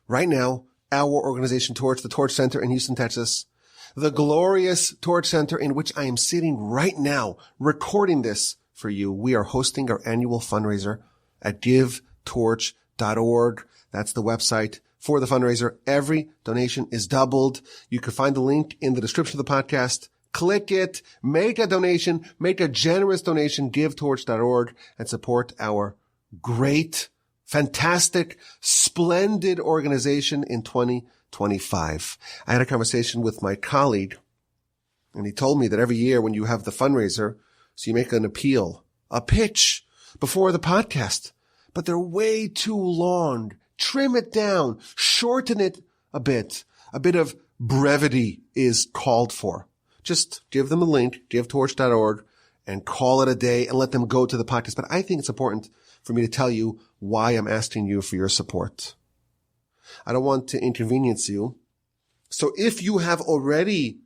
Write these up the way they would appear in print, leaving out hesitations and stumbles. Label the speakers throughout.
Speaker 1: right now, our organization Torch, the Torch Center in Houston, Texas, the glorious Torch Center in which I am sitting right now, recording this for you. We are hosting our annual fundraiser at givetorch.org. That's the website for the fundraiser. Every donation is doubled. You can find the link in the description of the podcast. Click it, make a donation, make a generous donation, givetorch.org, and support our great, fantastic, splendid organization in 2025. I had a conversation with my colleague, and he told me that every year when you have the fundraiser, so you make an appeal, a pitch before the podcast, but they're way too long. Trim it down, shorten it a bit. A bit of brevity is called for. Just give them a link, givetorch.org, and call it a day and let them go to the podcast. But I think it's important for me to tell you why I'm asking you for your support. I don't want to inconvenience you. So if you have already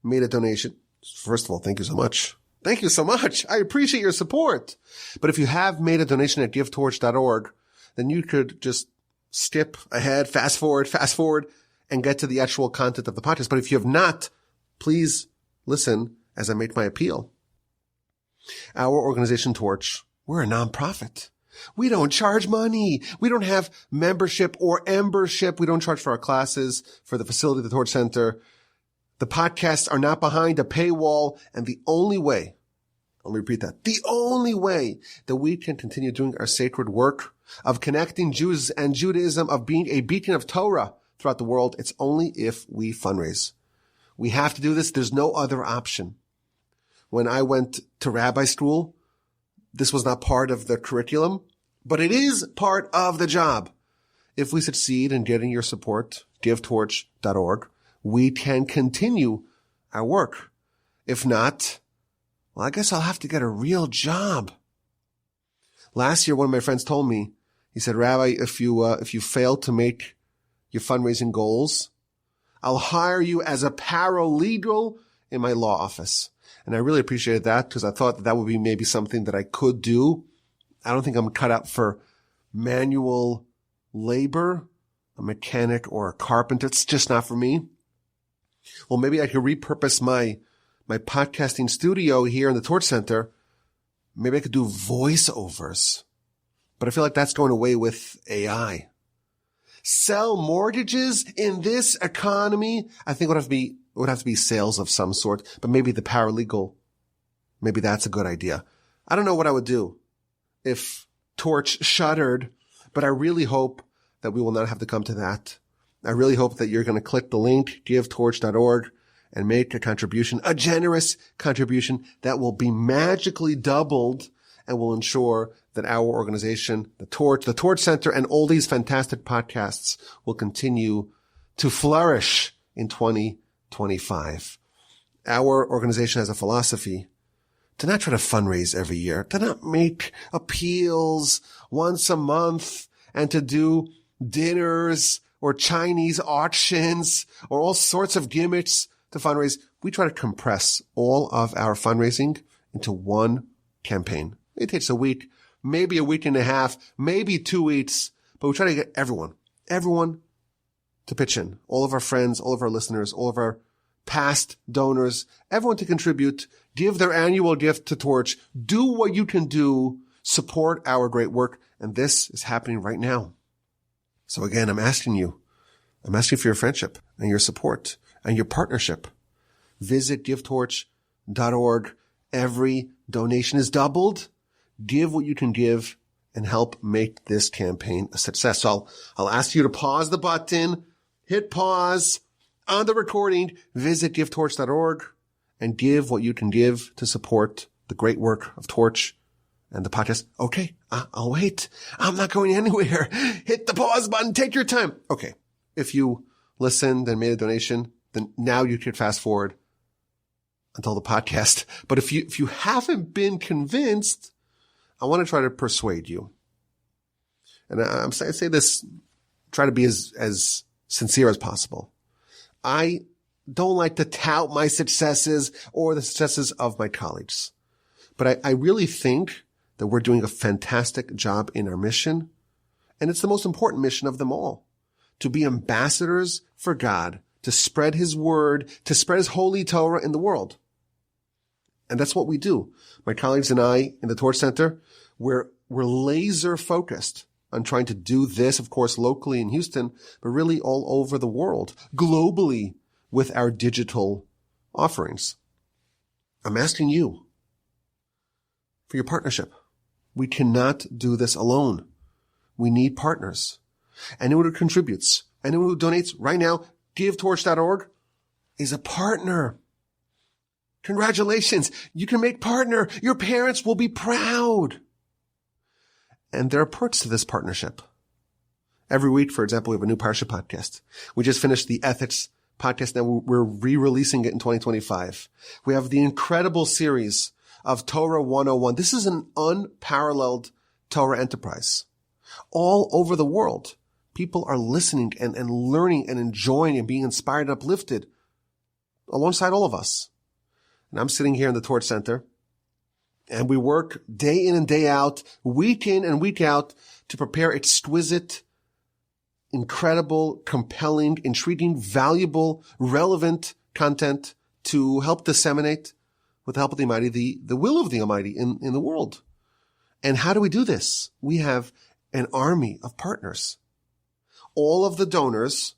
Speaker 1: made a donation, first of all, thank you so much. Thank you so much. I appreciate your support. But if you have made a donation at givetorch.org, then you could just skip ahead, fast forward, and get to the actual content of the podcast. But if you have not, please listen as I make my appeal. Our organization Torch, we're a nonprofit. We don't charge money. We don't have membership or membership. We don't charge for our classes, for the facility of the Torch Center. The podcasts are not behind a paywall. And the only way, let me repeat that, the only way that we can continue doing our sacred work of connecting Jews and Judaism, of being a beacon of Torah throughout the world, it's only if we fundraise. We have to do this. There's no other option. When I went to rabbi school, this was not part of the curriculum, but it is part of the job. If we succeed in getting your support, givetorch.org, we can continue our work. If not, well, I guess I'll have to get a real job. Last year, one of my friends told me, he said, Rabbi, if you fail to make your fundraising goals, I'll hire you as a paralegal in my law office. And I really appreciated that because I thought that would be maybe something that I could do. I don't think I'm cut out for manual labor, a mechanic or a carpenter. It's just not for me. Well, maybe I could repurpose my podcasting studio here in the Torch Center. Maybe I could do voiceovers. But I feel like that's going away with AI. Sell mortgages in this economy? I think it would have to be sales of some sort, but maybe the paralegal, maybe that's a good idea. I don't know what I would do if Torch shuttered, but I really hope that we will not have to come to that. I really hope that you're going to click the link, givetorch.org, and make a contribution, a generous contribution that will be magically doubled and will ensure that our organization, the Torch Center, and all these fantastic podcasts will continue to flourish in 2025. Our organization has a philosophy to not try to fundraise every year, to not make appeals once a month, and to do dinners or Chinese auctions or all sorts of gimmicks to fundraise. We try to compress all of our fundraising into one campaign. It takes a week, maybe a week and a half, maybe 2 weeks, but we try to get everyone to pitch in. All of our friends, all of our listeners, all of our past donors, everyone to contribute, give their annual gift to Torch, do what you can do, support our great work. And this is happening right now. So again, I'm asking for your friendship and your support and your partnership. Visit givetorch.org. Every donation is doubled. Give what you can give and help make this campaign a success. So I'll ask you to pause the button, hit pause on the recording, visit givetorch.org and give what you can give to support the great work of Torch and the podcast. Okay, I'll wait. I'm not going anywhere. Hit the pause button. Take your time. Okay. If you listened and made a donation, then now you can fast forward until the podcast. But if you haven't been convinced, I want to try to persuade you. And I say this, try to be as sincere as possible. I don't like to tout my successes or the successes of my colleagues. But I really think that we're doing a fantastic job in our mission. And it's the most important mission of them all, to be ambassadors for God, to spread his word, to spread his holy Torah in the world. And that's what we do. My colleagues and I in the Torch Center, we're laser focused on trying to do this, of course, locally in Houston, but really all over the world, globally, with our digital offerings. I'm asking you for your partnership. We cannot do this alone. We need partners. Anyone who contributes, anyone who donates right now, givetorch.org, is a partner. Congratulations. You can make partner. Your parents will be proud. And there are perks to this partnership. Every week, for example, we have a new Parsha podcast. We just finished the Ethics podcast. Now we're re-releasing it in 2025. We have the incredible series of Torah 101. This is an unparalleled Torah enterprise. All over the world, people are listening and learning and enjoying and being inspired and uplifted alongside all of us. And I'm sitting here in the Torch Center, and we work day in and day out, week in and week out, to prepare exquisite, incredible, compelling, intriguing, valuable, relevant content to help disseminate, with the help of the Almighty, the will of the Almighty in the world. And how do we do this? We have an army of partners. All of the donors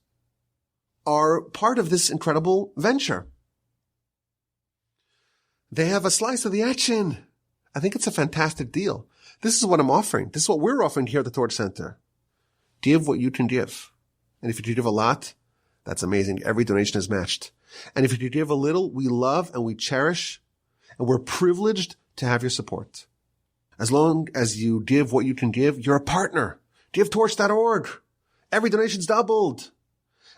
Speaker 1: are part of this incredible venture. They have a slice of the action. I think it's a fantastic deal. This is what I'm offering. This is what we're offering here at the Torch Center. Give what you can give. And if you give a lot, that's amazing. Every donation is matched. And if you give a little, we love and we cherish, and we're privileged to have your support. As long as you give what you can give, you're a partner. GiveTorch.org. Every donation's doubled.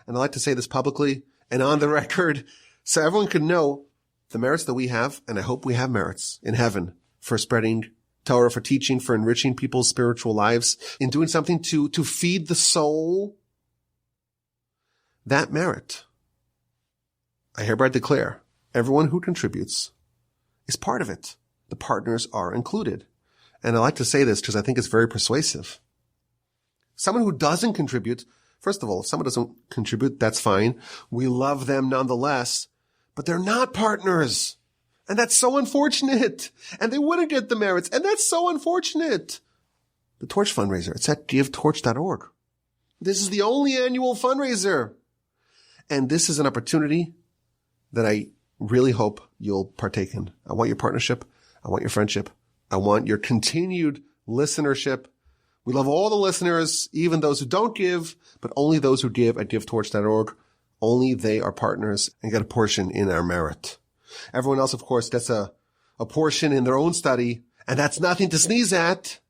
Speaker 1: And I like to say this publicly and on the record so everyone can know the merits that we have, and I hope we have merits in heaven for spreading Torah, for teaching, for enriching people's spiritual lives, in doing something to feed the soul. That merit, I hereby declare, everyone who contributes is part of it. The partners are included. And I like to say this because I think it's very persuasive. Someone who doesn't contribute, first of all, if someone doesn't contribute, that's fine. We love them nonetheless, but they're not partners. And that's so unfortunate. And they wouldn't get the merits. And that's so unfortunate. The Torch fundraiser, it's at givetorch.org. This is the only annual fundraiser. And this is an opportunity that I really hope you'll partake in. I want your partnership. I want your friendship. I want your continued listenership. We love all the listeners, even those who don't give, but only those who give at givetorch.org. Only they are partners and get a portion in our merit. Everyone else, of course, gets a portion in their own study, and that's nothing to sneeze at.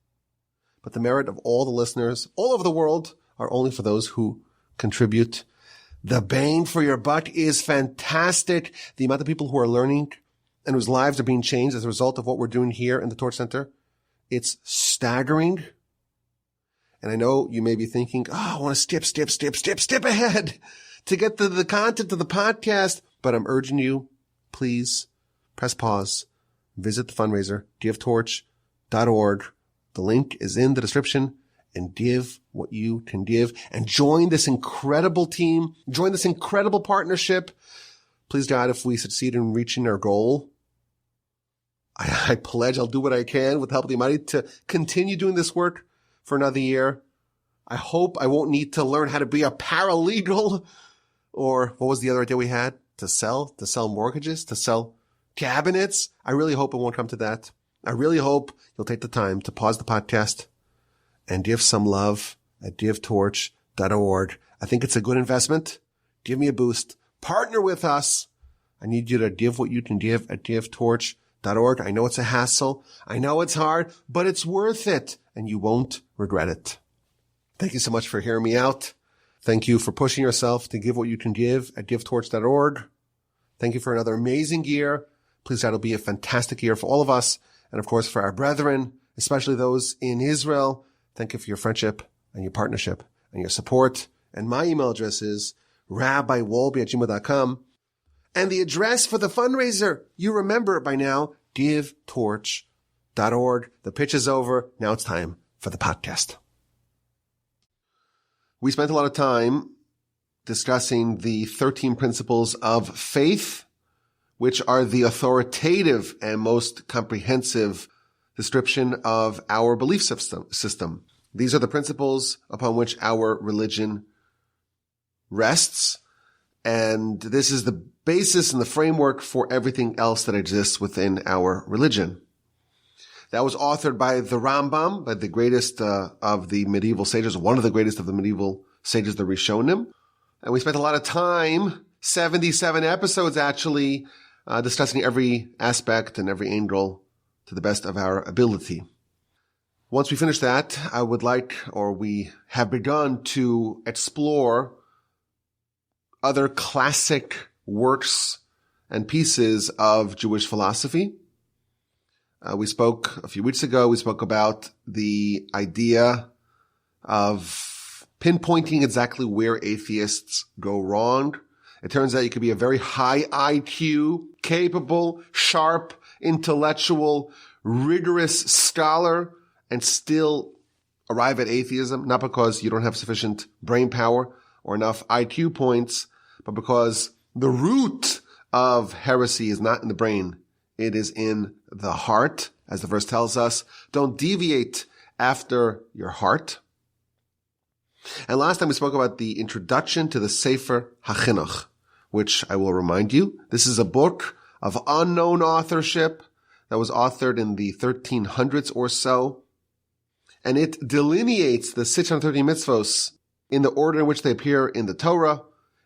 Speaker 1: But the merit of all the listeners all over the world are only for those who contribute. The bang for your buck is fantastic. The amount of people who are learning and whose lives are being changed as a result of what we're doing here in the Torch Center, it's staggering. And I know you may be thinking, I want to skip ahead to get to the content of the podcast. But I'm urging you, please press pause, visit the fundraiser, givetorch.org. The link is in the description, and give what you can give and join this incredible team, join this incredible partnership. Please, God, if we succeed in reaching our goal, I pledge I'll do what I can with the help of the Almighty to continue doing this work for another year. I hope I won't need to learn how to be a paralegal, or what was the other idea we had? To sell mortgages, to sell cabinets. I really hope it won't come to that. I really hope you'll take the time to pause the podcast and give some love at givetorch.org. I think it's a good investment. Give me a boost. Partner with us. I need you to give what you can give at givetorch.org. I know it's a hassle. I know it's hard, but it's worth it, and you won't regret it. Thank you so much for hearing me out. Thank you for pushing yourself to give what you can give at givetorch.org. Thank you for another amazing year. Please, that'll be a fantastic year for all of us. And of course, for our brethren, especially those in Israel. Thank you for your friendship and your partnership and your support. And my email address is rabbiwolbe@gmail.com. And the address for the fundraiser, you remember it by now, givetorch.org. The pitch is over. Now it's time for the podcast. We spent a lot of time discussing the 13 principles of faith, which are the authoritative and most comprehensive description of our belief system. These are the principles upon which our religion rests, and this is the basis and the framework for everything else that exists within our religion. That was authored by the Rambam, by the greatest of the medieval sages, one of the greatest of the medieval sages, the Rishonim. And we spent a lot of time, 77 episodes actually, discussing every aspect and every angle to the best of our ability. Once we finish that, I would like, or we have begun to explore other classic works and pieces of Jewish philosophy. We spoke a few weeks ago, we spoke about the idea of pinpointing exactly where atheists go wrong. It turns out you could be a very high IQ, capable, sharp, intellectual, rigorous scholar and still arrive at atheism, not because you don't have sufficient brain power or enough IQ points, but because the root of heresy is not in the brain. It is in the heart, as the verse tells us. Don't deviate after your heart. And last time we spoke about the introduction to the Sefer HaChinuch, which I will remind you, this is a book of unknown authorship that was authored in the 1300s or so. And it delineates the 630 mitzvos in the order in which they appear in the Torah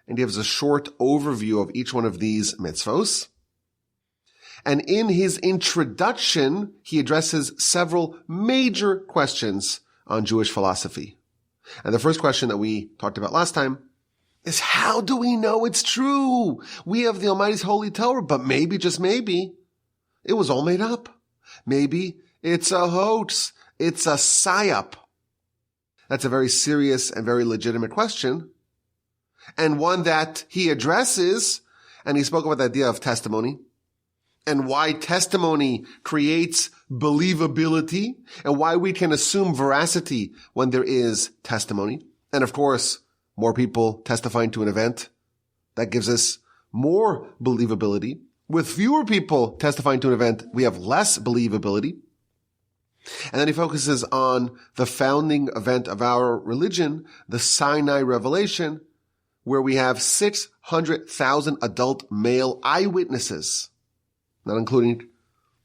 Speaker 1: and gives a short overview of each one of these mitzvos. And in his introduction, he addresses several major questions on Jewish philosophy. And the first question that we talked about last time is, how do we know it's true? We have the Almighty's holy Torah, but maybe, just maybe, it was all made up. Maybe it's a hoax. It's a psyop. That's a very serious and very legitimate question, and one that he addresses, and he spoke about the idea of testimony and why testimony creates believability and why we can assume veracity when there is testimony. And of course, more people testifying to an event, that gives us more believability. With fewer people testifying to an event, we have less believability. And then he focuses on the founding event of our religion, the Sinai revelation, where we have 600,000 adult male eyewitnesses, not including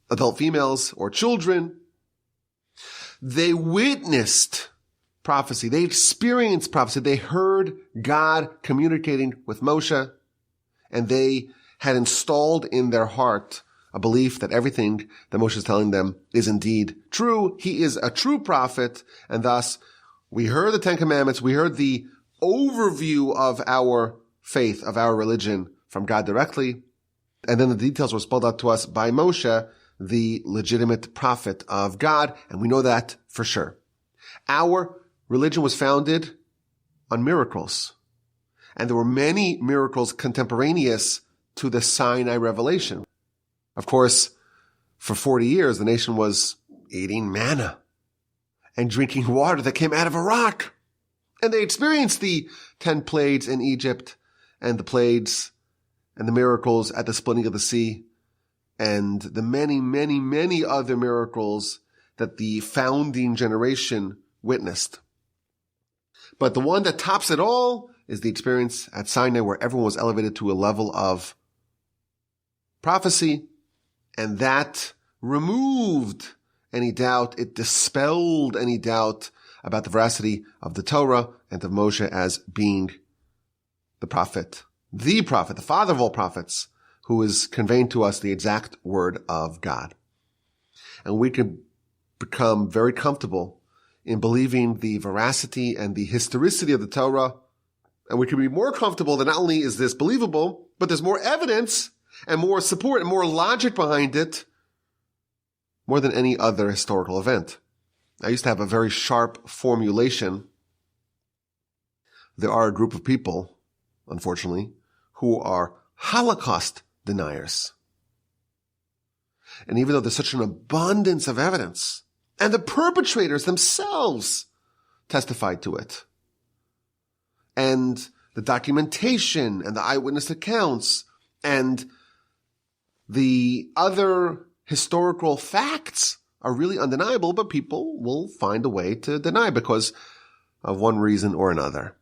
Speaker 1: adult females or children. They witnessed prophecy. They experienced prophecy. They heard God communicating with Moshe, and they had installed in their heart a belief that everything that Moshe is telling them is indeed true. He is a true prophet, and thus we heard the Ten Commandments. We heard the overview of our faith, of our religion from God directly, and then the details were spelled out to us by Moshe, the legitimate prophet of God, and we know that for sure. Our religion was founded on miracles, and there were many miracles contemporaneous to the Sinai revelation. Of course, for 40 years, the nation was eating manna and drinking water that came out of a rock. And they experienced the 10 plagues in Egypt and the plagues and the miracles at the splitting of the sea and the many, many, many other miracles that the founding generation witnessed. But the one that tops it all is the experience at Sinai, where everyone was elevated to a level of prophecy, and that removed any doubt. It dispelled any doubt about the veracity of the Torah and of Moshe as being the prophet, the father of all prophets, who is conveying to us the exact word of God. And we can become very comfortable in believing the veracity and the historicity of the Torah. And we can be more comfortable that not only is this believable, but there's more evidence and more support and more logic behind it, more than any other historical event. I used to have a very sharp formulation. There are a group of people, unfortunately, who are Holocaust deniers. And even though there's such an abundance of evidence, and the perpetrators themselves testified to it, and the documentation and the eyewitness accounts and the other historical facts are really undeniable, but people will find a way to deny because of one reason or another.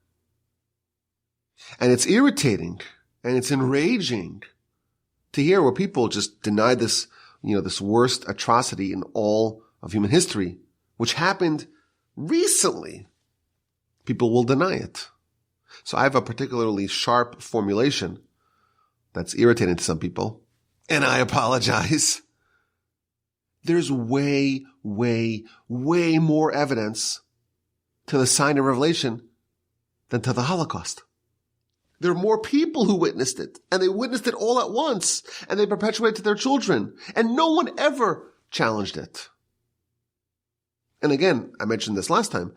Speaker 1: And it's irritating and it's enraging to hear where people just deny this, this worst atrocity in all of human history, which happened recently. People will deny it. So I have a particularly sharp formulation that's irritating to some people, and I apologize. There's way, way, way more evidence to the sign of Revelation than to the Holocaust. There are more people who witnessed it, and they witnessed it all at once, and they perpetuated it to their children, and no one ever challenged it. And again, I mentioned this last time,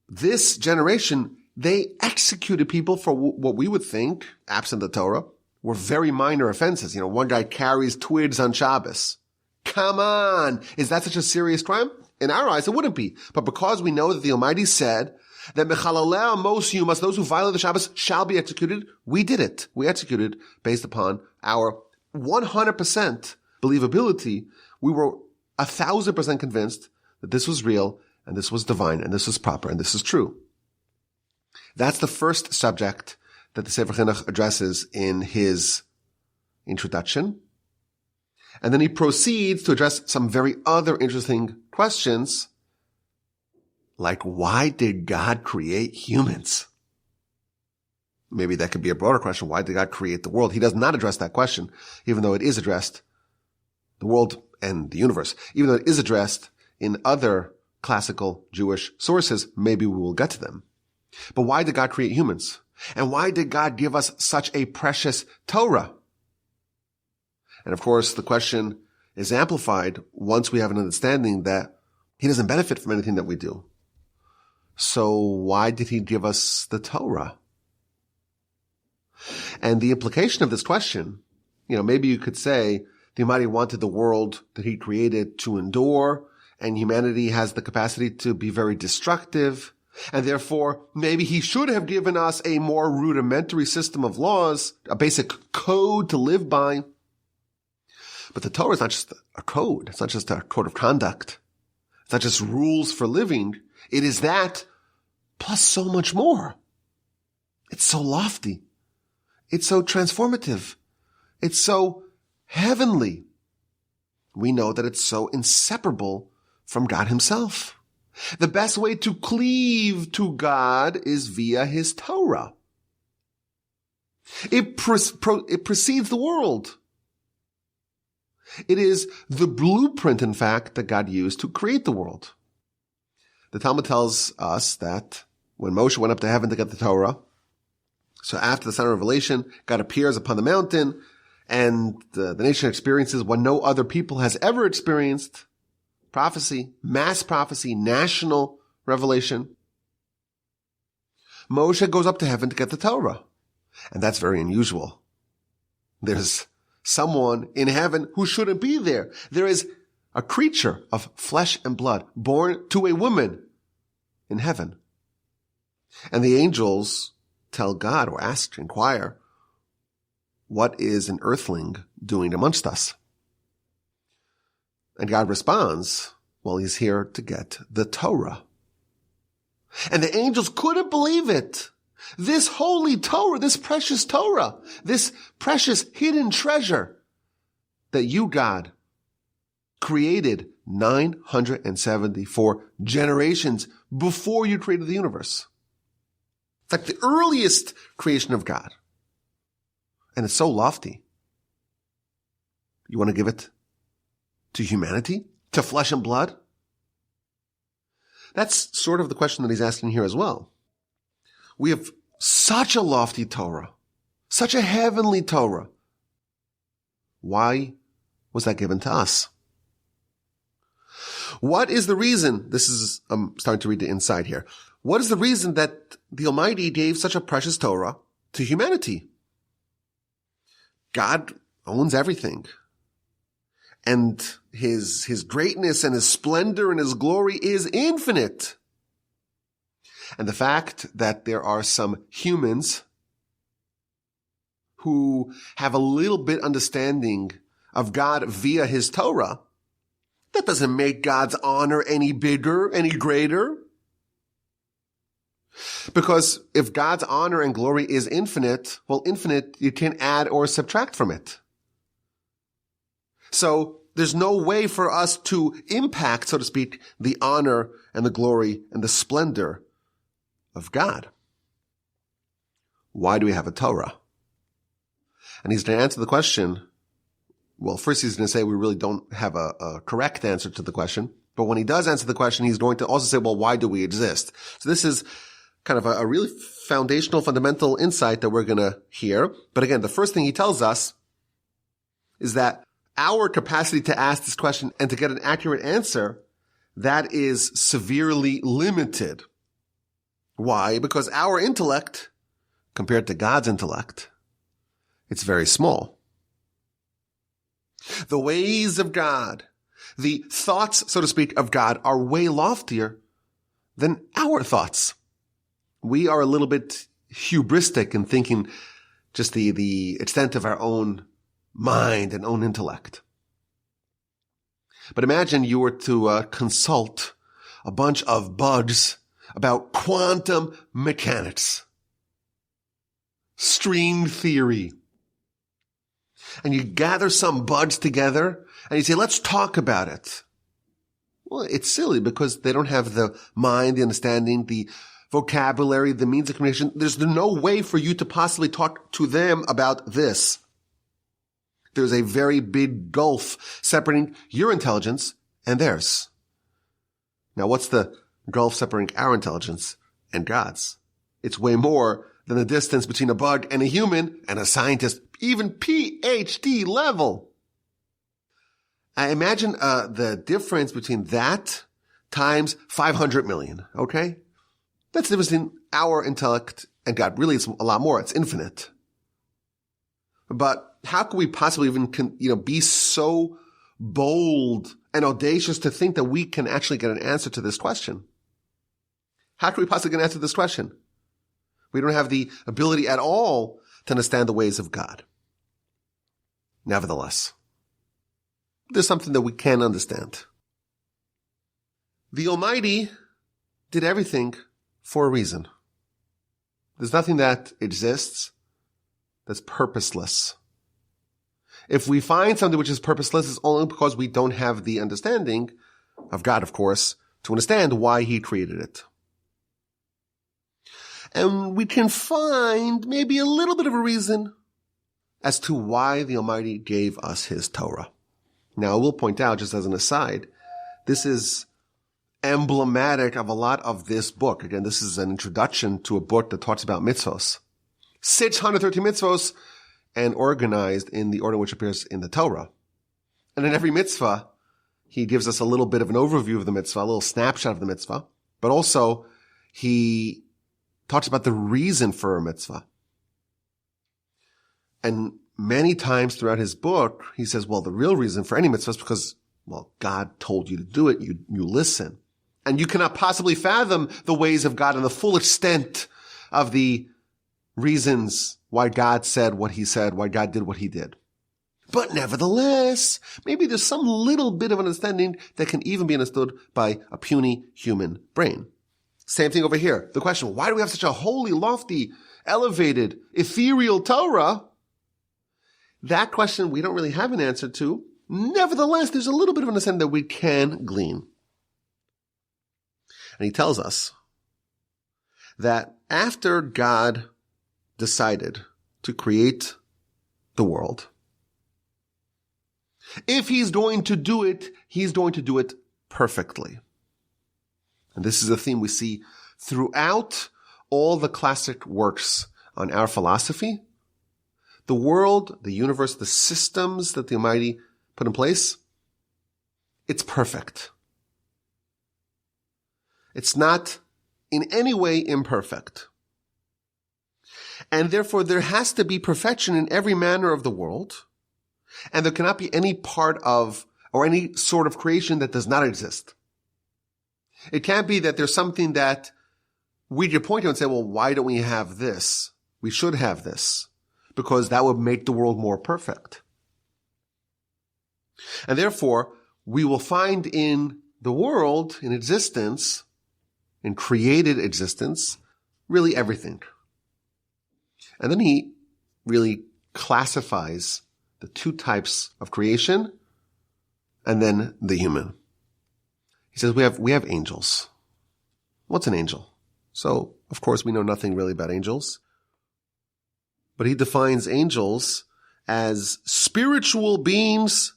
Speaker 1: this generation, they executed people for what we would think, absent the Torah, were very minor offenses. One guy carries twigs on Shabbos. Come on! Is that such a serious crime? In our eyes, it wouldn't be. But because we know that the Almighty said that Mechalalei Amos Yumas, those who violate the Shabbos shall be executed, we did it. We executed based upon our 100% believability. We were 1,000% convinced that this was real, and this was divine, and this was proper, and this is true. That's the first subject that the Sefer HaChinuch addresses in his introduction. And then he proceeds to address some very other interesting questions, like why did God create humans? Maybe that could be a broader question. Why did God create the world? He does not address that question, even though it is addressed, the world and the universe, even though it is addressed in other classical Jewish sources. Maybe we will get to them. But why did God create humans? And why did God give us such a precious Torah? And of course, the question is amplified once we have an understanding that he doesn't benefit from anything that we do. So why did he give us the Torah? And the implication of this question, maybe you could say the Almighty wanted the world that he created to endure, and humanity has the capacity to be very destructive. And therefore, maybe he should have given us a more rudimentary system of laws, a basic code to live by. But the Torah is not just a code. It's not just a code of conduct. It's not just rules for living. It is that plus so much more. It's so lofty. It's so transformative. It's so heavenly. We know that it's so inseparable from God himself. The best way to cleave to God is via his Torah. It precedes the world. It is the blueprint, in fact, that God used to create the world. The Talmud tells us that when Moshe went up to heaven to get the Torah, so after the sign of revelation, God appears upon the mountain, and the nation experiences what no other people has ever experienced: prophecy, mass prophecy, national revelation. Moshe goes up to heaven to get the Torah. And that's very unusual. There's someone in heaven who shouldn't be there. There is a creature of flesh and blood born to a woman in heaven. And the angels tell God, or ask, inquire, what is an earthling doing amongst us? And God responds, well, he's here to get the Torah. And the angels couldn't believe it. This holy Torah, this precious Torah, this precious hidden treasure that you, God, created 974 generations before you created the universe. It's like the earliest creation of God. And it's so lofty. You want to give it to humanity? To flesh and blood? That's sort of the question that he's asking here as well. We have such a lofty Torah, such a heavenly Torah. Why was that given to us? What is the reason? I'm starting to read the inside here. What is the reason that the Almighty gave such a precious Torah to humanity? God owns everything. And his greatness and his splendor and his glory is infinite. And the fact that there are some humans who have a little bit understanding of God via his Torah, that doesn't make God's honor any bigger, any greater. Because if God's honor and glory is infinite, well, infinite, you can't add or subtract from it. So there's no way for us to impact, so to speak, the honor and the glory and the splendor of God. Why do we have a Torah? And he's going to answer the question. Well, first he's going to say we really don't have a correct answer to the question. But when he does answer the question, he's going to also say, well, why do we exist? So this is kind of a really foundational, fundamental insight that we're going to hear. But again, the first thing he tells us is that our capacity to ask this question and to get an accurate answer, that is severely limited. Why? Because our intellect, compared to God's intellect, it's very small. The ways of God, the thoughts, so to speak, of God are way loftier than our thoughts. We are a little bit hubristic in thinking just the extent of our own mind and own intellect. But imagine you were to consult a bunch of bugs about quantum mechanics, string theory, and you gather some bugs together and you say, let's talk about it. Well, it's silly because they don't have the mind, the understanding, the vocabulary, the means of communication. There's no way for you to possibly talk to them about this. There's a very big gulf separating your intelligence and theirs. Now, what's the gulf separating our intelligence and God's? It's way more than the distance between a bug and a human and a scientist, even PhD level. I imagine the difference between that times 500 million, okay? That's the difference between our intellect and God. Really, it's a lot more. It's infinite. But how could we possibly even, be so bold and audacious to think that we can actually get an answer to this question? How can we possibly get an answer to this question? We don't have the ability at all to understand the ways of God. Nevertheless, there's something that we can understand. The Almighty did everything for a reason. There's nothing that exists that's purposeless. If we find something which is purposeless, it's only because we don't have the understanding of God, of course, to understand why he created it. And we can find maybe a little bit of a reason as to why the Almighty gave us his Torah. Now, I will point out, just as an aside, this is emblematic of a lot of this book. Again, this is an introduction to a book that talks about mitzvos. 613 mitzvos, and organized in the order which appears in the Torah. And in every mitzvah, he gives us a little bit of an overview of the mitzvah, a little snapshot of the mitzvah, but also he talks about the reason for a mitzvah. And many times throughout his book, he says, well, the real reason for any mitzvah is because, well, God told you to do it. You listen. And you cannot possibly fathom the ways of God and the full extent of the reasons why God said what he said, why God did what he did. But nevertheless, maybe there's some little bit of understanding that can even be understood by a puny human brain. Same thing over here. The question, why do we have such a holy, lofty, elevated, ethereal Torah? That question we don't really have an answer to. Nevertheless, there's a little bit of understanding that we can glean. And he tells us that after God decided to create the world, if he's going to do it, he's going to do it perfectly. And this is a theme we see throughout all the classic works on our philosophy. The world, the universe, the systems that the Almighty put in place, it's perfect. It's not in any way imperfect. And therefore, there has to be perfection in every manner of the world. And there cannot be any part of or any sort of creation that does not exist. It can't be that there's something that we could point to and say, well, why don't we have this? We should have this, because that would make the world more perfect. And therefore, we will find in the world, in existence, in created existence, really everything. And then he really classifies the two types of creation and then the human. He says we have angels. What's an angel? So, of course, we know nothing really about angels. But he defines angels as spiritual beings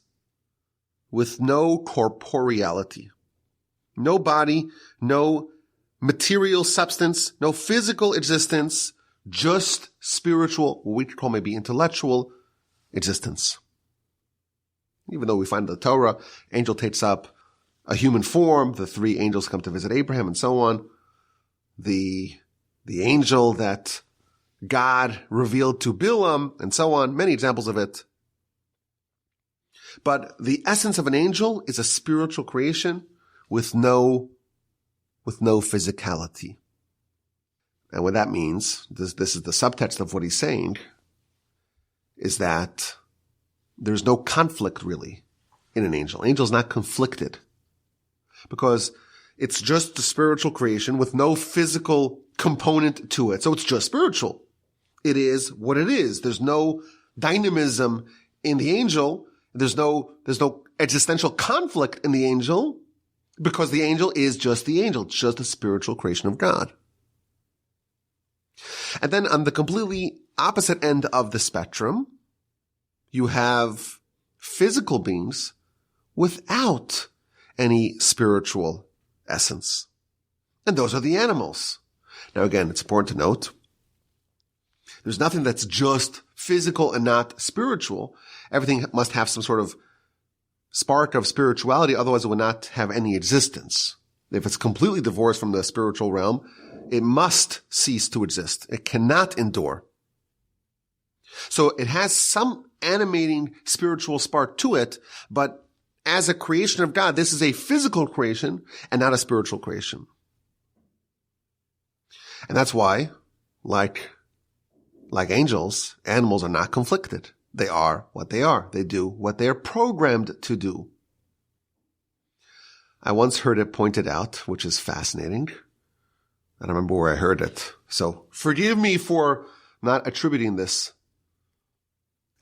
Speaker 1: with no corporeality. No body, no material substance, no physical existence, just spiritual, what we could call maybe intellectual existence. Even though we find in the Torah, angel takes up a human form, the three angels come to visit Abraham and so on. The angel that God revealed to Bilam and so on, many examples of it. But the essence of an angel is a spiritual creation with no physicality. And what that means, this is the subtext of what he's saying, is that there's no conflict really in an angel. Angel is not conflicted because it's just a spiritual creation with no physical component to it. So it's just spiritual. It is what it is. There's no dynamism in the angel. There's no existential conflict in the angel because the angel is just the angel. It's just a spiritual creation of God. And then on the completely opposite end of the spectrum, you have physical beings without any spiritual essence. And those are the animals. Now again, it's important to note, there's nothing that's just physical and not spiritual. Everything must have some sort of spark of spirituality, otherwise it would not have any existence. If it's completely divorced from the spiritual realm, it must cease to exist. It cannot endure. So it has some animating spiritual spark to it, but as a creation of God, this is a physical creation and not a spiritual creation. And that's why, like angels, animals are not conflicted. They are what they are. They do what they are programmed to do. I once heard it pointed out, which is fascinating. I don't remember where I heard it. So forgive me for not attributing this.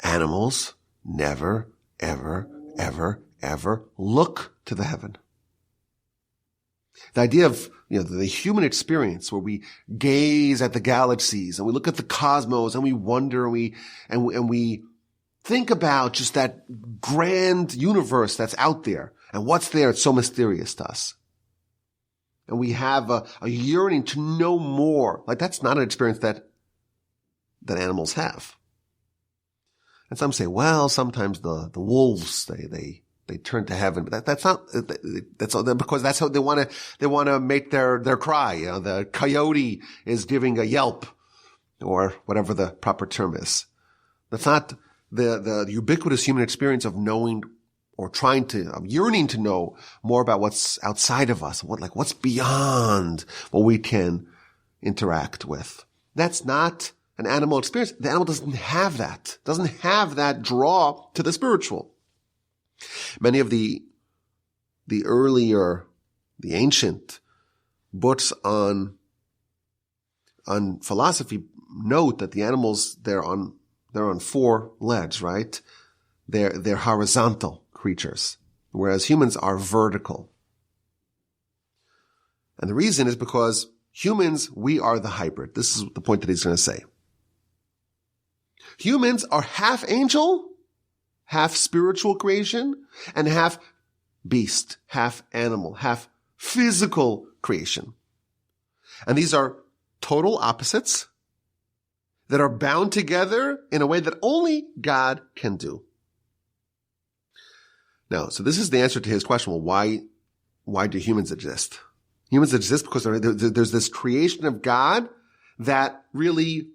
Speaker 1: Animals never, ever, ever, ever look to the heaven. The idea of, the human experience where we gaze at the galaxies and we look at the cosmos and we wonder and we think about just that grand universe that's out there and what's there. It's so mysterious to us. And we have a yearning to know more. Like that's not an experience that animals have. And some say, well, sometimes the wolves, they turn to heaven, but that's because that's how they want to make their cry. The coyote is giving a yelp or whatever the proper term is. That's not the ubiquitous human experience of knowing or yearning to know more about what's outside of us, what's beyond what we can interact with. That's not an animal experience. The animal doesn't have that draw to the spiritual. Many of the ancient books on philosophy note that the animals, they're on four legs, right? They're horizontal creatures, whereas humans are vertical. And the reason is because humans, we are the hybrid. This is the point that he's going to say. Humans are half angel, half spiritual creation, and half beast, half animal, half physical creation. And these are total opposites that are bound together in a way that only God can do. Now, so this is the answer to his question. Well, why do humans exist? Humans exist because there's this creation of God that really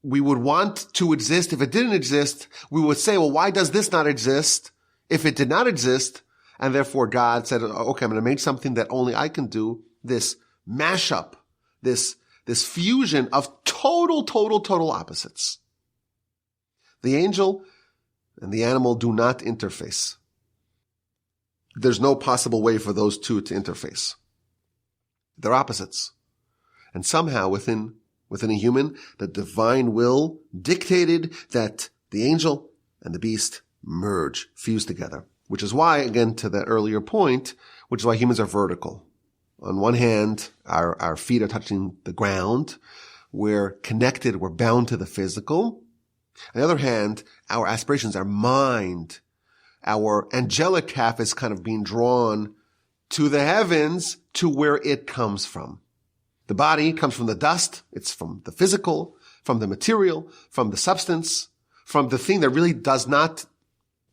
Speaker 1: we would want to exist. If it didn't exist, we would say, well, why does this not exist if it did not exist? And therefore God said, okay, I'm going to make something that only I can do, this mashup this fusion of total opposites. The angel and the animal do not interface. There's no possible way for those two to interface. They're opposites. And somehow within a human, the divine will dictated that the angel and the beast merge, fuse together. Which is why, again, to that earlier point, which is why humans are vertical. On one hand, our feet are touching the ground. We're connected, we're bound to the physical. On the other hand, our aspirations, our mind, our angelic half is kind of being drawn to the heavens, to where it comes from. The body comes from the dust. It's from the physical, from the material, from the substance, from the thing that really does not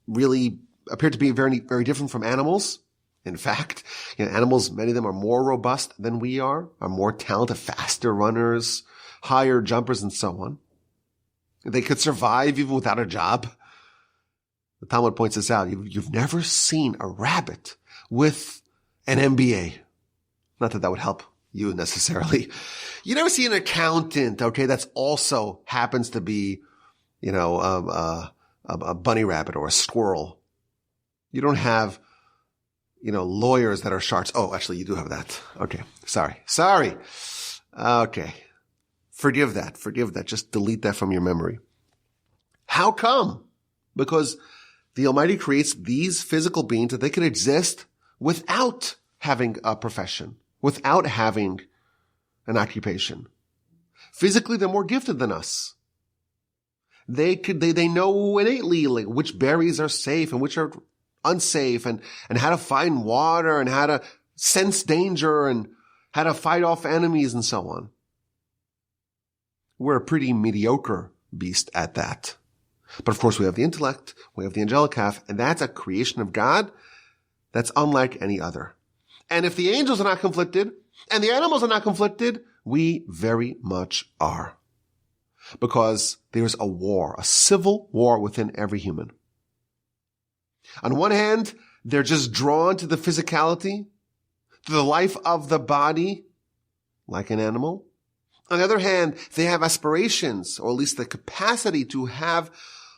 Speaker 1: really appear to be very, very different from animals. In fact, animals, many of them are more robust than we are more talented, faster runners, higher jumpers, and so on. They could survive even without a job. The Talmud points this out. You've never seen a rabbit with an MBA. Not that would help you necessarily. You never see an accountant, okay, that's also happens to be, a bunny rabbit or a squirrel. You don't have, lawyers that are sharks. Oh, actually, you do have that. Okay. Sorry. Okay. Forgive that. Just delete that from your memory. How come? Because the Almighty creates these physical beings that they can exist without having a profession, without having an occupation. Physically, they're more gifted than us. They know innately like which berries are safe and which are unsafe and how to find water and how to sense danger and how to fight off enemies and so on. We're a pretty mediocre beast at that. But of course we have the intellect, we have the angelic half, and that's a creation of God that's unlike any other. And if the angels are not conflicted and the animals are not conflicted, we very much are. Because there's a war, a civil war within every human. On one hand, they're just drawn to the physicality, to the life of the body, like an animal. On the other hand, they have aspirations, or at least the capacity to have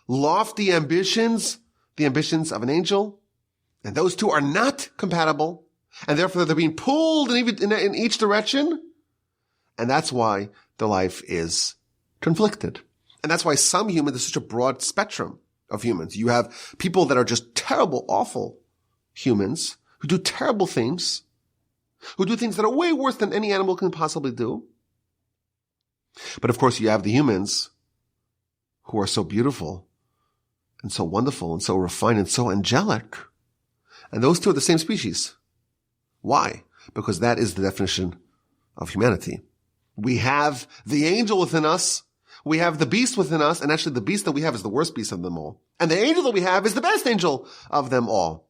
Speaker 1: lofty ambitions, the ambitions of an angel. And those two are not compatible. And therefore they're being pulled in each direction. And that's why the life is conflicted. And that's why some humans, there's such a broad spectrum of humans. You have people that are just terrible, awful humans who do terrible things, who do things that are way worse than any animal can possibly do. But of course you have the humans who are so beautiful and so wonderful and so refined and so angelic. And those two are the same species. Why? Because that is the definition of humanity. We have the angel within us. We have the beast within us. And actually the beast that we have is the worst beast of them all. And the angel that we have is the best angel of them all.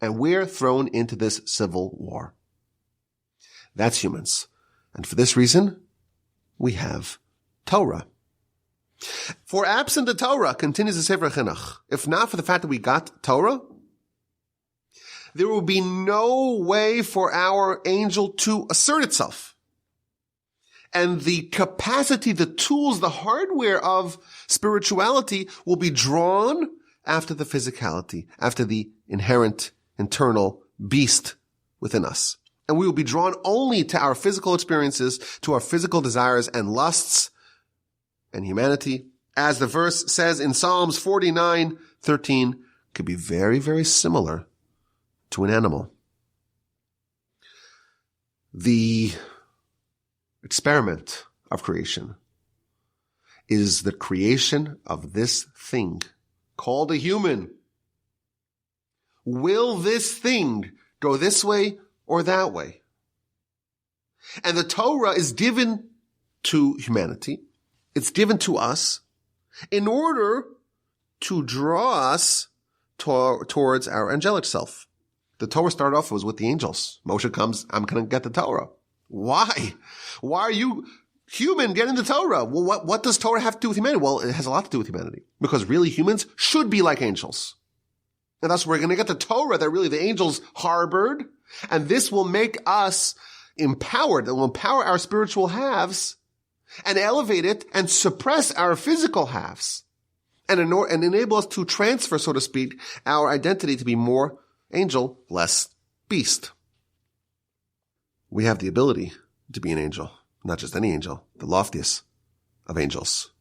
Speaker 1: And we're thrown into this civil war. That's humans. And for this reason, we have Torah. For absent the Torah, continues the Sefer HaChinuch, if not for the fact that we got Torah, there will be no way for our angel to assert itself. And the capacity, the tools, the hardware of spirituality will be drawn after the physicality, after the inherent internal beast within us. And we will be drawn only to our physical experiences, to our physical desires and lusts and humanity. As the verse says in Psalms 49:13, could be very, very similar to an animal. The experiment of creation is the creation of this thing called a human. Will this thing go this way or that way? And the Torah is given to humanity. It's given to us in order to draw us towards our angelic self. The Torah started off was with the angels. Moshe comes, I'm going to get the Torah. Why? Why are you human getting the Torah? Well, what does Torah have to do with humanity? Well, it has a lot to do with humanity. Because really humans should be like angels. And thus we're going to get the Torah that really the angels harbored. And this will make us empowered, that will empower our spiritual halves and elevate it and suppress our physical halves and enable us to transfer, so to speak, our identity to be more angel, less beast. We have the ability to be an angel, not just any angel, the loftiest of angels.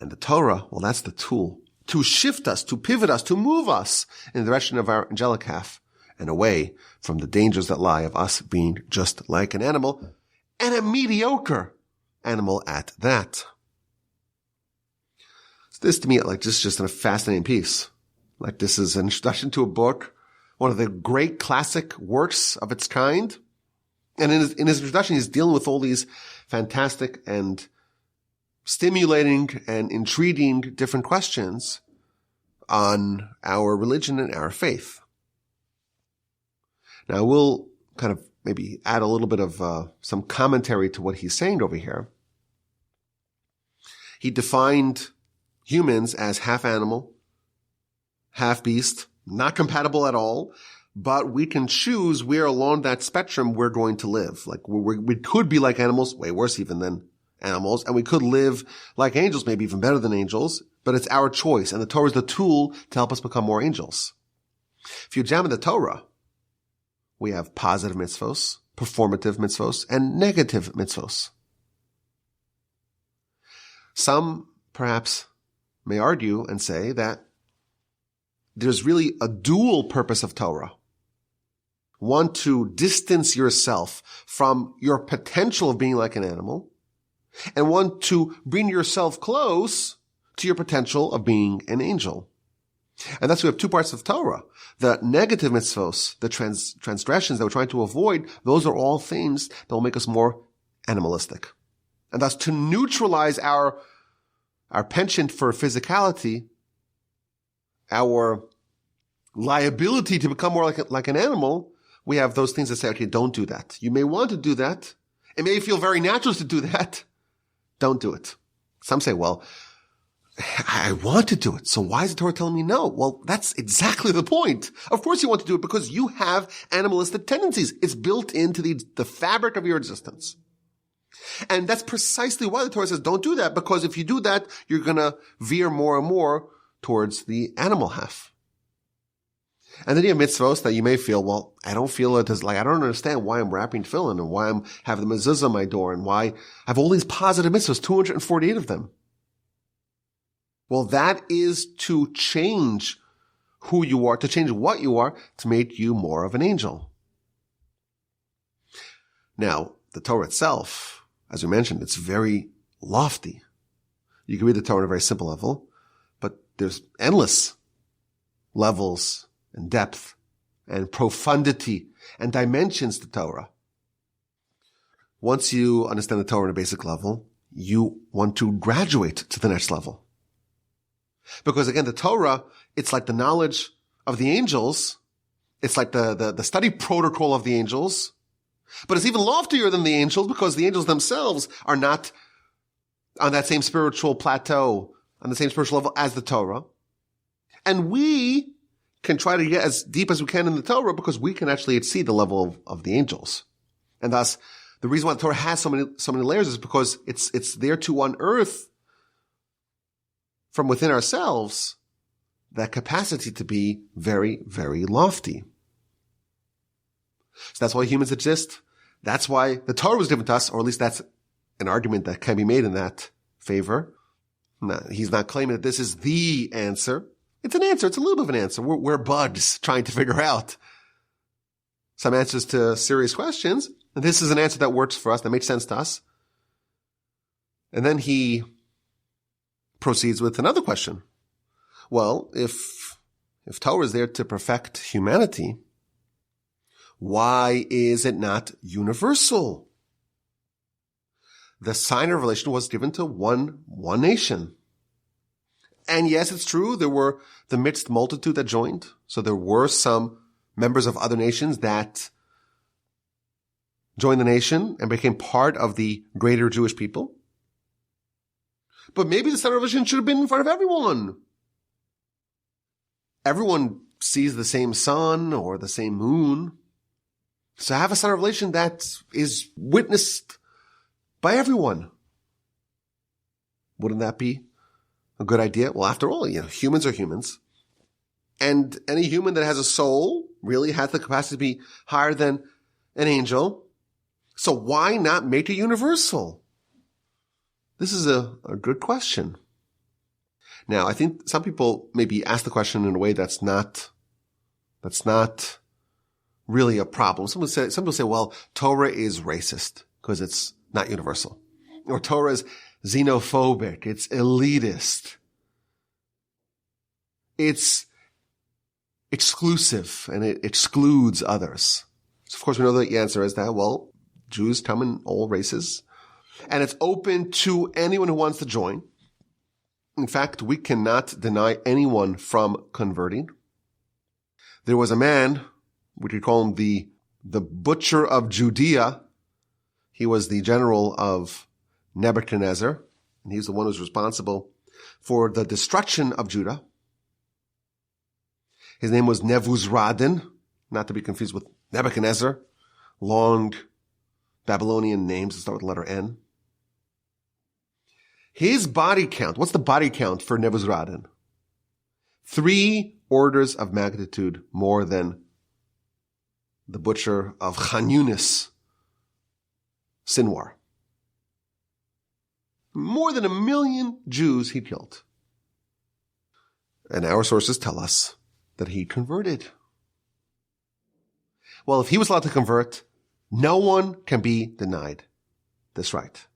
Speaker 1: And the Torah, well, that's the tool to shift us, to pivot us, to move us in the direction of our angelic half and away from the dangers that lie of us being just like an animal, and a mediocre animal at that. So this to me, like, just a fascinating piece. Like, this is an introduction to a book, one of the great classic works of its kind. And in his introduction, he's dealing with all these fantastic and stimulating and intriguing different questions on our religion and our faith. Now, we'll kind of maybe add a little bit of some commentary to what he's saying over here. He defined humans as half animal, half beast, not compatible at all, but we can choose where along that spectrum we're going to live. Like, we could be like animals, way worse even than animals, and we could live like angels, maybe even better than angels, but it's our choice, and the Torah is the tool to help us become more angels. If you examine the Torah, we have positive mitzvos, performative mitzvos, and negative mitzvos. Some perhaps may argue and say that there's really a dual purpose of Torah. One, to distance yourself from your potential of being like an animal, and one, to bring yourself close to your potential of being an angel. And that's why we have two parts of Torah. The negative mitzvos, the transgressions that we're trying to avoid, those are all things that will make us more animalistic. And thus, to neutralize our penchant for physicality, our liability to become more like an animal, we have those things that say, okay, don't do that. You may want to do that. It may feel very natural to do that. Don't do it. Some say, well, I want to do it. So why is the Torah telling me no? Well, that's exactly the point. Of course you want to do it because you have animalistic tendencies. It's built into the fabric of your existence. And that's precisely why the Torah says don't do that, because if you do that, you're going to veer more and more towards the animal half. And then you have mitzvos that you may feel, well, I don't feel it as like, I don't understand why I'm wrapping tefillin and why I'm having the mezuzah on my door and why I have all these positive mitzvos, 248 of them. Well, that is to change who you are, to change what you are, to make you more of an angel. Now, the Torah itself, as we mentioned, it's very lofty. You can read the Torah on a very simple level, but there's endless levels and depth and profundity and dimensions to Torah. Once you understand the Torah on a basic level, you want to graduate to the next level. Because again, the Torah, it's like the knowledge of the angels. It's like the study protocol of the angels. But it's even loftier than the angels because the angels themselves are not on that same spiritual plateau, on the same spiritual level as the Torah. And we can try to get as deep as we can in the Torah because we can actually exceed the level of the angels. And thus, the reason why the Torah has so many layers is because it's there to unearth from within ourselves that capacity to be very, very lofty. So that's why humans exist. That's why the Torah was given to us, or at least that's an argument that can be made in that favor. No, he's not claiming that this is the answer. It's an answer. It's a little bit of an answer. We're bugs trying to figure out some answers to serious questions. And this is an answer that works for us, that makes sense to us. And then he proceeds with another question. Well, if Torah is there to perfect humanity, why is it not universal? The sign of revelation was given to one nation. And yes, it's true, there were the mixed multitude that joined. So there were some members of other nations that joined the nation and became part of the greater Jewish people. But maybe the sign of revelation should have been in front of everyone. Everyone sees the same sun or the same moon. So have a son of revelation that is witnessed by everyone. Wouldn't that be a good idea? Well, after all, humans are humans. And any human that has a soul really has the capacity to be higher than an angel. So why not make it universal? This is a good question. Now, I think some people maybe ask the question in a way that's not really a problem. Some people say, well, Torah is racist because it's not universal. Or Torah is xenophobic. It's elitist. It's exclusive and it excludes others. So of course we know the answer is that, well, Jews come in all races and it's open to anyone who wants to join. In fact, we cannot deny anyone from converting. There was a man, we could call him the butcher of Judea. He was the general of Nebuchadnezzar, and he's the one who's responsible for the destruction of Judah. His name was Nebuzaradan, not to be confused with Nebuchadnezzar. Long Babylonian names that start with the letter N. His body count, what's the body count for Nebuzaradan? 3 orders of magnitude more than the butcher of Khan Yunis, Sinwar. More than 1 million Jews he killed. And our sources tell us that he converted. Well, if he was allowed to convert, no one can be denied this right.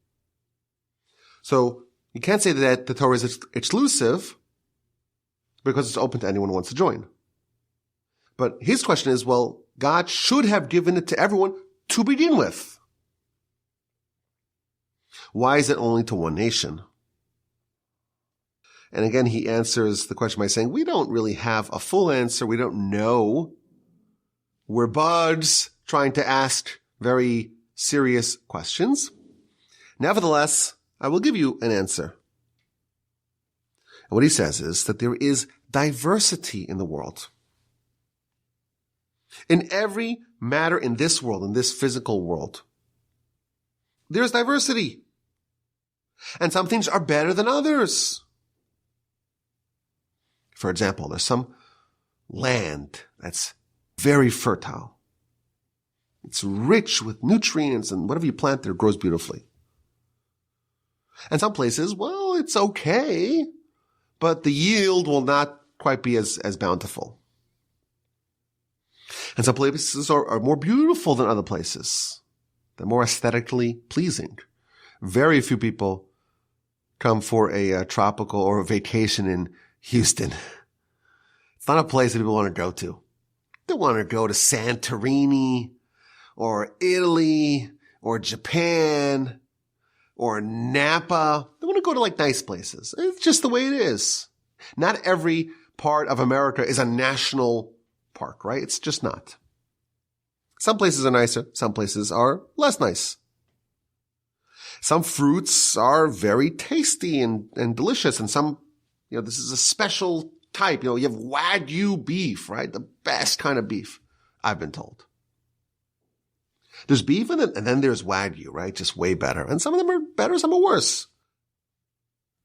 Speaker 1: So you can't say that the Torah is exclusive because it's open to anyone who wants to join. But his question is, well, God should have given it to everyone to begin with. Why is it only to one nation? And again, he answers the question by saying, we don't really have a full answer. We don't know. We're bugs trying to ask very serious questions. Nevertheless, I will give you an answer. And what he says is that there is diversity in the world. In every matter in this world, in this physical world, there's diversity. And some things are better than others. For example, there's some land that's very fertile. It's rich with nutrients, and whatever you plant there grows beautifully. And some places, well, it's okay, but the yield will not quite be as bountiful. And some places are more beautiful than other places. They're more aesthetically pleasing. Very few people come for a tropical or a vacation in Houston. It's not a place that people want to go to. They want to go to Santorini or Italy or Japan or Napa. They want to go to like nice places. It's just the way it is. Not every part of America is a national park, right? It's just not. Some places are nicer. Some places are less nice. Some fruits are very tasty and delicious. And some, this is a special type. You have Wagyu beef, right? The best kind of beef, I've been told. There's beef and then there's Wagyu, right? Just way better. And some of them are better, some are worse.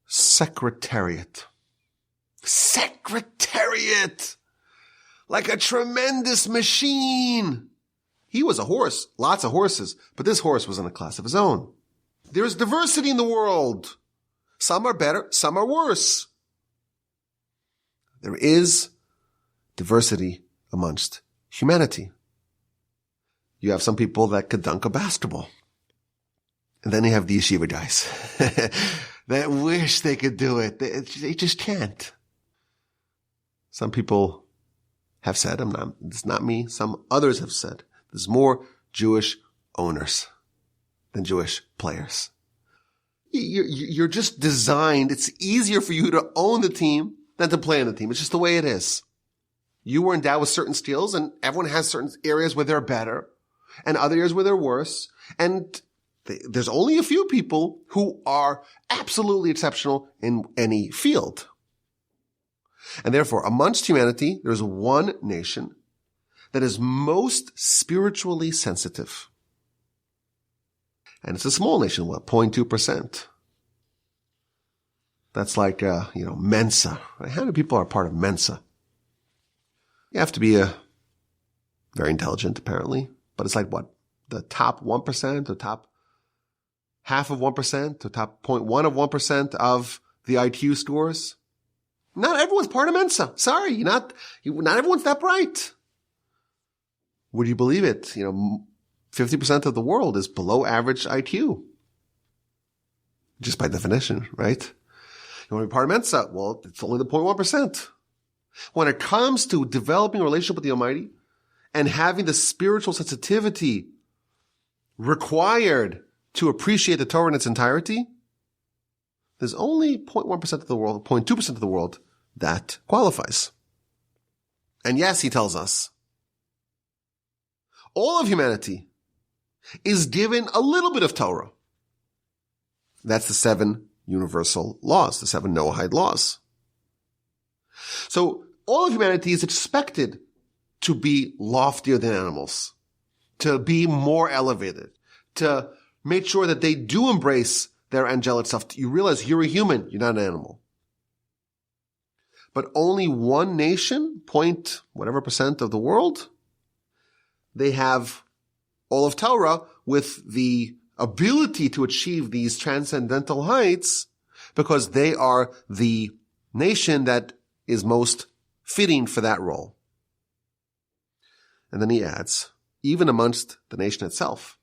Speaker 1: Secretariat. Like a tremendous machine. He was a horse, lots of horses, but this horse was in a class of his own. There's diversity in the world. Some are better, some are worse. There is diversity amongst humanity. You have some people that could dunk a basketball. And then you have the yeshiva guys that wish they could do it. They just can't. Some people have said, it's not me, some others have said, there's more Jewish owners than Jewish players. You're just designed, it's easier for you to own the team than to play on the team. It's just the way it is. You were endowed with certain skills, and everyone has certain areas where they're better and other areas where they're worse. And there's only a few people who are absolutely exceptional in any field. And therefore, amongst humanity, there's one nation that is most spiritually sensitive. And it's a small nation, 0.2%. That's like, Mensa. How many people are part of Mensa? You have to be very intelligent, apparently. But it's like what? The top 1%, the top half of 1%, the top 0.1 of 1% of the IQ scores? Not everyone's part of Mensa. Sorry, not everyone's that bright. Would you believe it? 50% of the world is below average IQ. Just by definition, right? You want to be part of Mensa? Well, it's only the 0.1%. When it comes to developing a relationship with the Almighty and having the spiritual sensitivity required to appreciate the Torah in its entirety, there's only 0.1% of the world, 0.2% of the world that qualifies. And yes, he tells us, all of humanity is given a little bit of Torah. That's the 7 universal laws, the 7 Noahide laws. So all of humanity is expected to be loftier than animals, to be more elevated, to make sure that they do embrace their angelic self. You realize you're a human, you're not an animal. But only one nation, point whatever percent of the world, they have all of Torah with the ability to achieve these transcendental heights because they are the nation that is most fitting for that role. And then he adds, even amongst the nation itself,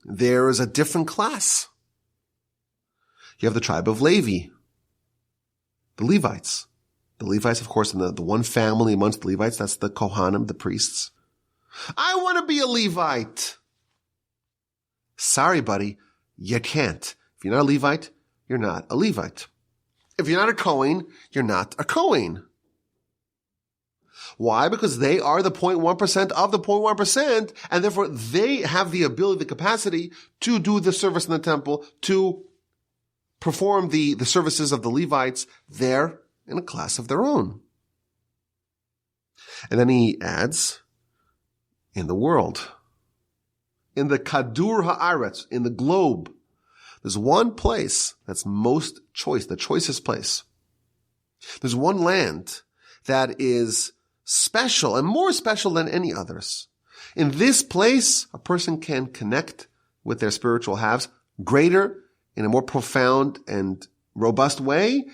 Speaker 1: there is a different class. You have the tribe of Levi, the Levites. The Levites, of course, in the one family amongst the Levites, that's the Kohanim, the priests. I want to be a Levite. Sorry, buddy, you can't. If you're not a Levite, you're not a Levite. If you're not a Kohen, you're not a Kohen. Why? Because they are the 0.1% of the 0.1%, and therefore they have the ability, the capacity to do the service in the temple, to perform the services of the Levites. They're in a class of their own. And then he adds, in the world, in the Kadur Haaretz, in the globe, there's one place that's most choice, the choicest place. There's one land that is special and more special than any others. In this place, a person can connect with their spiritual halves greater, in a more profound and robust way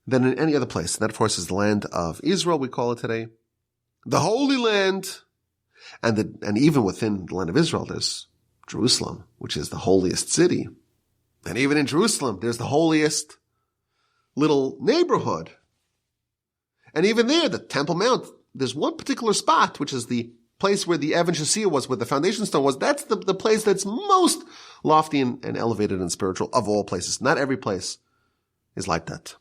Speaker 1: than in any other place. And that, of course, is the land of Israel, we call it today. The Holy Land. And even within the land of Israel, there's Jerusalem, which is the holiest city. And even in Jerusalem, there's the holiest little neighborhood. And even there, the Temple Mount, there's one particular spot, which is the place where the Evan Shasia was, where the foundation stone was. That's the place that's most lofty and elevated and spiritual of all places. Not every place is like that.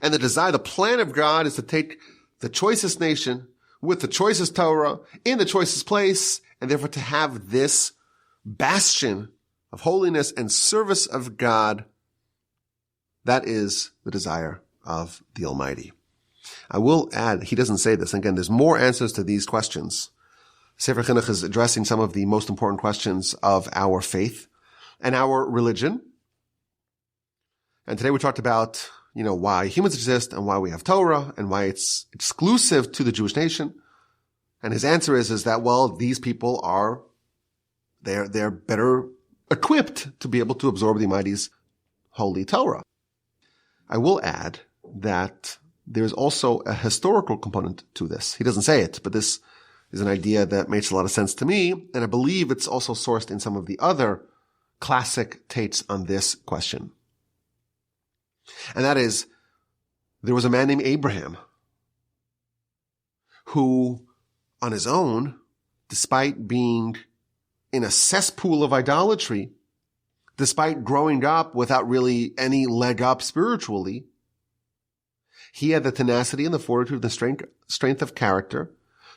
Speaker 1: And the desire, the plan of God is to take the choicest nation with the choicest Torah in the choicest place, and therefore to have this bastion of holiness and service of God. That is the desire of the Almighty. I will add, he doesn't say this. Again, there's more answers to these questions. Sefer HaChinuch is addressing some of the most important questions of our faith and our religion. And today we talked about, why humans exist and why we have Torah and why it's exclusive to the Jewish nation. And his answer is that, well, these people they're better equipped to be able to absorb the Almighty's holy Torah. I will add that there's also a historical component to this. He doesn't say it, but this is an idea that makes a lot of sense to me, and I believe it's also sourced in some of the other classic takes on this question. And that is, there was a man named Abraham who, on his own, despite being in a cesspool of idolatry, despite growing up without really any leg up spiritually, he had the tenacity and the fortitude and the strength of character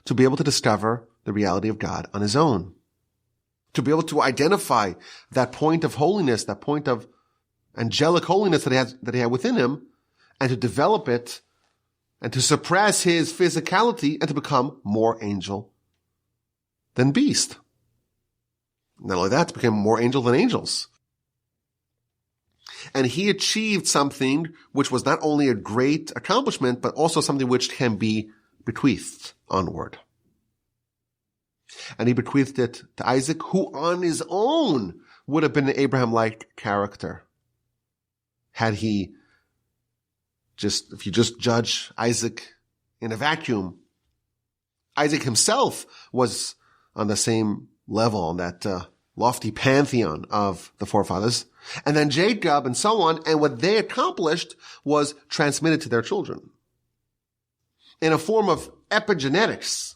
Speaker 1: to be able to discover the reality of God on his own, to be able to identify that point of holiness, that point of angelic holiness that he had within him, and to develop it and to suppress his physicality and to become more angel than beast. Not only that, to become more angel than angels. And he achieved something which was not only a great accomplishment, but also something which can be bequeathed onward. And he bequeathed it to Isaac, who on his own would have been an Abraham-like character. Had he if you just judge Isaac in a vacuum, Isaac himself was on the same level, on that lofty pantheon of the forefathers. And then Jacob and so on, and what they accomplished was transmitted to their children. In a form of epigenetics,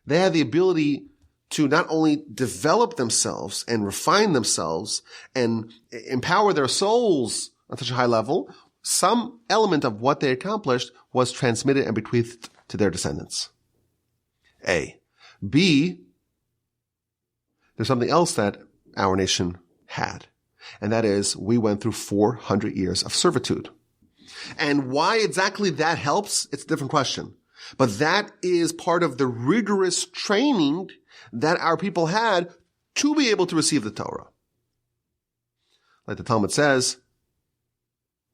Speaker 1: they had the ability to not only develop themselves and refine themselves and empower their souls on such a high level, some element of what they accomplished was transmitted and bequeathed to their descendants. A. B. There's something else that our nation had, and that is we went through 400 years of servitude. And why exactly that helps, it's a different question. But that is part of the rigorous training that our people had to be able to receive the Torah. Like the Talmud says,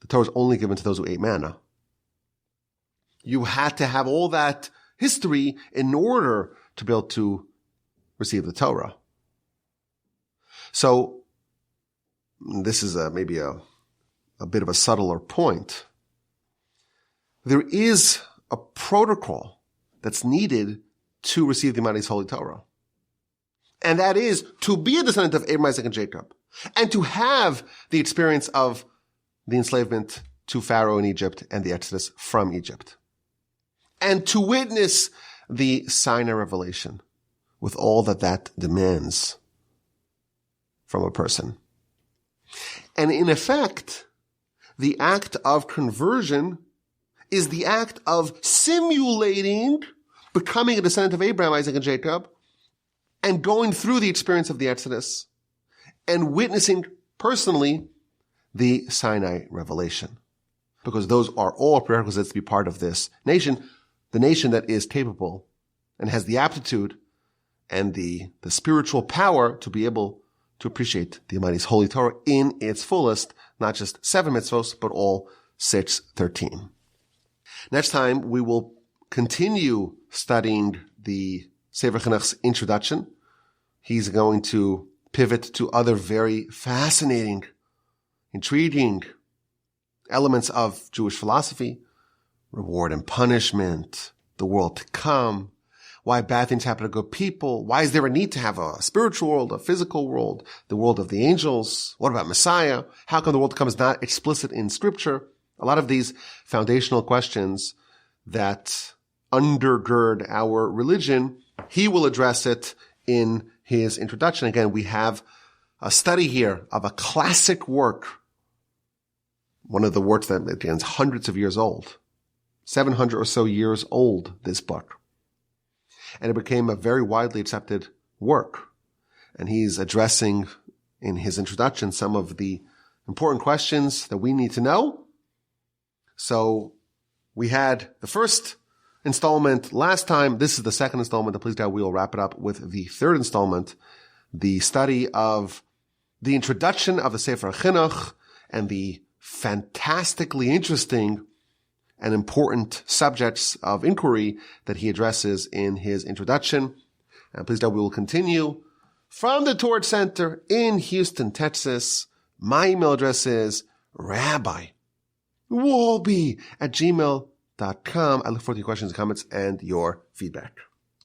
Speaker 1: the Torah is only given to those who ate manna. You had to have all that history in order to be able to receive the Torah. So, this is maybe a bit of a subtler point. There is a protocol that's needed to receive the Almighty's Holy Torah. And that is to be a descendant of Abraham, Isaac, and Jacob, and to have the experience of the enslavement to Pharaoh in Egypt and the Exodus from Egypt, and to witness the Sinai revelation with all that demands from a person. And in effect, the act of conversion is the act of simulating becoming a descendant of Abraham, Isaac, and Jacob, and going through the experience of the Exodus and witnessing personally the Sinai revelation. Because those are all prerequisites to be part of this nation, the nation that is capable and has the aptitude and the spiritual power to be able to appreciate the Almighty's Holy Torah in its fullest, not just 7 mitzvos, but all 613. Next time, we will continue studying the Sefer HaChinuch's introduction. He's going to pivot to other very fascinating, intriguing elements of Jewish philosophy, reward and punishment, the world to come, why bad things happen to good people, why is there a need to have a spiritual world, a physical world, the world of the angels, what about Messiah, how come the world to come is not explicit in Scripture? A lot of these foundational questions that undergird our religion, he will address it in his introduction. Again, we have a study here of a classic work, one of the works that is hundreds of years old, 700 or so years old, this book. And it became a very widely accepted work. And he's addressing in his introduction some of the important questions that we need to know. So we had the first installment last time. This is the second installment. And please God, we will wrap it up with the third installment, the study of the introduction of the Sefer HaChinuch and the fantastically interesting and important subjects of inquiry that he addresses in his introduction. And please God, we will continue from the Torah Center in Houston, Texas. My email address is rabbiwolbe@gmail.com. I look forward to your questions, comments, and your feedback.